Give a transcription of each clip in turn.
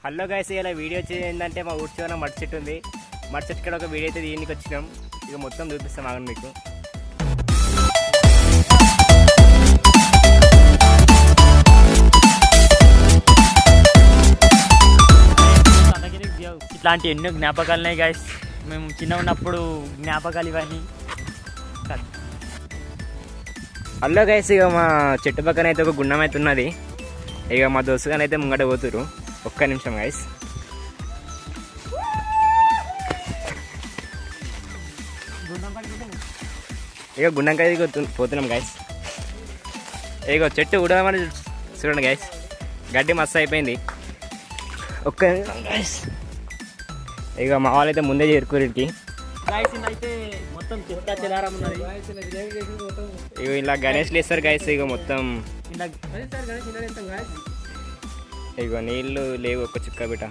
Hello guys, ఇలా video ఏంటంటే మా ఊరి చివర మట్టి చెట్టు ఉంది. మట్టి చెట్టు కూడా ఒక వీడియో అయితే దీనికి వచ్చినాం. ఇక మొత్తం చూపిస్తాం ఆగండి మీకు. ఇట్లాంటి ఎన్నో జ్ఞాపకాలు ఉన్నాయి గైస్. మేము చిన్న ఉన్నప్పుడు జ్ఞాపకాలు ఇవన్నీ. హలో గైస్, ఇక మా చెట్టు పక్కన అయితే ఒక గుండం అయితే ఉన్నది. ఇక మా దోస్తుగాని అయితే ముంగట పోతురు. ఒక్క నిమిషం గైస్. ఇక గుండంకాయ పోతున్నాం గైస్. ఇక చెట్టు ఉడమని చూడండి గైస్, గడ్డి మస్తు అయిపోయింది. ఒక్క నిమిషం గైస్. ఇక మా వాళ్ళు అయితే ముందే చేరుకోరికి. ఇక ఇలా గణేష్లు వేస్తారు గైస్. ఇక మొత్తం ఇక నీళ్ళు లేవు, ఒక చుక్క బిట.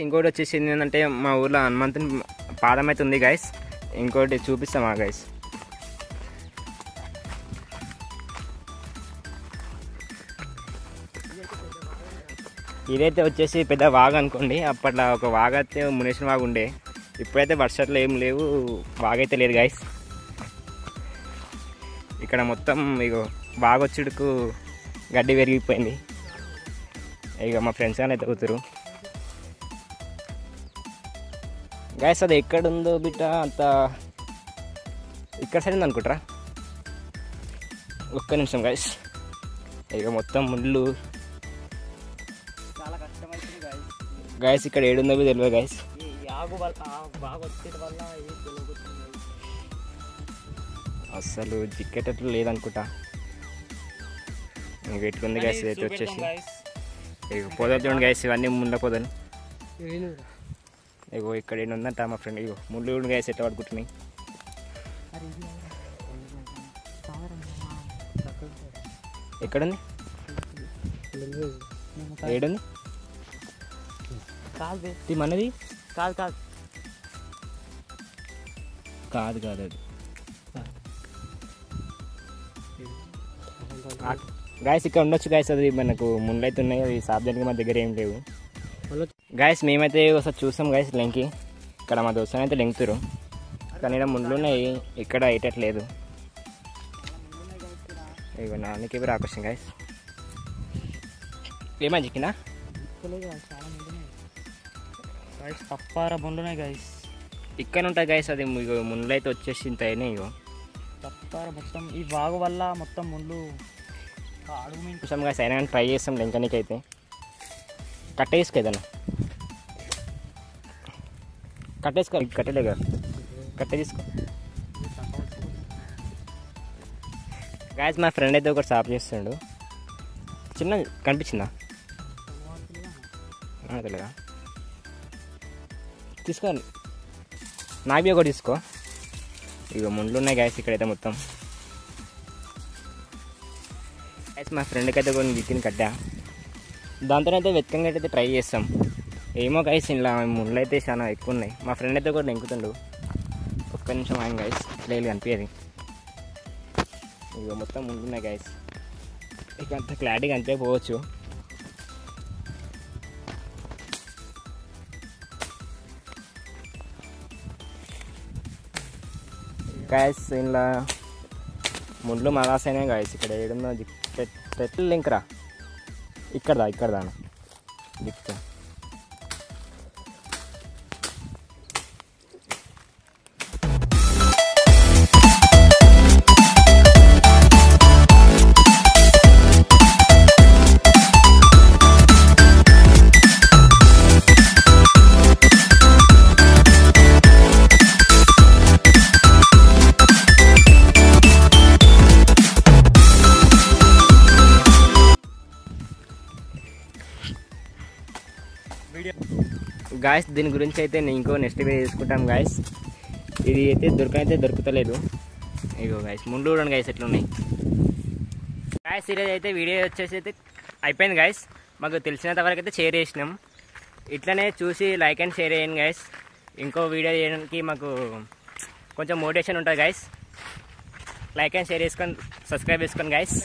ఇంకోటి వచ్చేసి ఏంటంటే మా ఊర్లో హనుమంతుని పాదం అయితే ఉంది గైస్. ఇంకోటి చూపిస్తామా గైస్. ఇదైతే వచ్చేసి పెద్ద వాగు అనుకోండి. అప్పట్లో ఒక వాగు అయితే మునేసిన వాగు ఉండే. ఇప్పుడైతే వర్షాలు ఏం లేవు, వాగైతే లేదు గైస్. ఇక్కడ మొత్తం ఇక వాగొచ్చుడుకు గడ్డి పెరిగిపోయింది. ఇక మా ఫ్రెండ్స్ కానీ అయితే అవుతారు గైస్. అది ఎక్కడుందో బిడ్డ అంత ఇక్కడ సైడ్ ఉంది అనుకుంటారా. ఒక్క నిమిషం గైస్. ఇక మొత్తం ముళ్ళు చాలా కష్టమవుతుంది గైస్. ఇక్కడ ఏడుందో తెలియదు గైస్. అసలు జిక్కేటట్లు లేదనుకుంటా. ఇంక ఎట్లుంది గైస్. అయితే వచ్చేసి ఇక పొదలు చూడండి గైస్. ఇవన్నీ ముండ పొదలు. ఇగో ఇక్కడ ఏంటంట మా ఫ్రెండ్. ఇగో ముళ్ళు కూడా గైస్ ఎట్లా పడుకుంటున్నాయి. ఎక్కడుంది? ఏడుంది? కాదు మనది కాదు కాదు కాదు కాదు అది గాయస్. ఇక్కడ ఉండొచ్చు గాయస్. అది మనకు ముళ్ళు అయితే ఉన్నాయి. అవి సాబ్దానికి మా దగ్గర ఏం లేవు గాయస్. మేమైతే ఒకసారి చూసాం గాయస్ లెంకి. ఇక్కడ మా దోస్తుని అయితే లెంగుతారు, కానీ ఇక్కడ ముళ్ళు ఉన్నాయి. ఇక్కడ అయ్యేటట్లేదు. ఇక నాన్నకి ఎవరు ఆకర్షణ గాయస్. ఏమని చిక్కినా తప్పార ముందున్నాయి గైస్. ఇక్కడ ఉంటాయి గాయస్. అది ముళ్ళు అయితే వచ్చేసి ఇంత అయినాయి. ఇగో తప్పార మొత్తం ఈ వాగు వల్ల మొత్తం ముళ్ళు అడుగు చూసాం గాయస్. అయినా కానీ ట్రై చేస్తాం లెంకనికి అయితే. కట్ట వేసుకో ఏదన్నా. కట్టేసుకో. కట్టలే కదా, కట్ట తీసుకో గాయస్. మా ఫ్రెండ్ అయితే ఒకటి సాఫ్ చేస్తుండు. చిన్న కనిపించిందా? తెలియదా? తీసుకో. నాకు ఒకటి తీసుకో. ఇక ముండ్లు ఉన్నాయి గాయస్ ఇక్కడైతే మొత్తం. గాయస్ మా ఫ్రెండ్కి అయితే కొన్ని వీటిని కట్టా. దాంతోనైతే వెతకంగా అయితే ట్రై చేస్తాం. ఏమో గైస్, ఇలా ముళ్ళు అయితే చాలా ఎక్కువ ఉన్నాయి. మా ఫ్రెండ్ అయితే కూడా ఎంకుతుండు. ఒక్క నిమిషం ఆయన గైస్. లేదు కనిపించేది. ఇక మొత్తం ముళ్ళు ఉన్నాయి గైస్. ఇక అంత క్లారిటీగా అనిపించకపోవచ్చు. గైస్ ఇలా ముళ్ళు మరాసైనా గైస్. ఇక్కడ ఏడున్నా చెట్లు లింక్రా. ఇక్కడ దిక్కు. గాయస్ దీని గురించి అయితే నేను ఇంకో నెక్స్ట్ వీడియో తీసుకుంటాం గాయస్. ఇది అయితే దొరకలేదు. ఇగో గాయస్ ముందు చూడండి గాయస్ ఎట్లున్నాయి. గాయస్ ఈరోజు అయితే వీడియో వచ్చేసి అయితే అయిపోయింది గాయస్. మాకు తెలిసినంత వరకు అయితే షేర్ చేసినాం. ఇట్లనే చూసి లైక్ అండ్ షేర్ చేయండి గైస్. ఇంకో వీడియో చేయడానికి మాకు కొంచెం మోటివేషన్ ఉంటుంది గైస్. లైక్ అండ్ షేర్ చేసుకొని సబ్స్క్రైబ్ చేసుకోండి గైస్.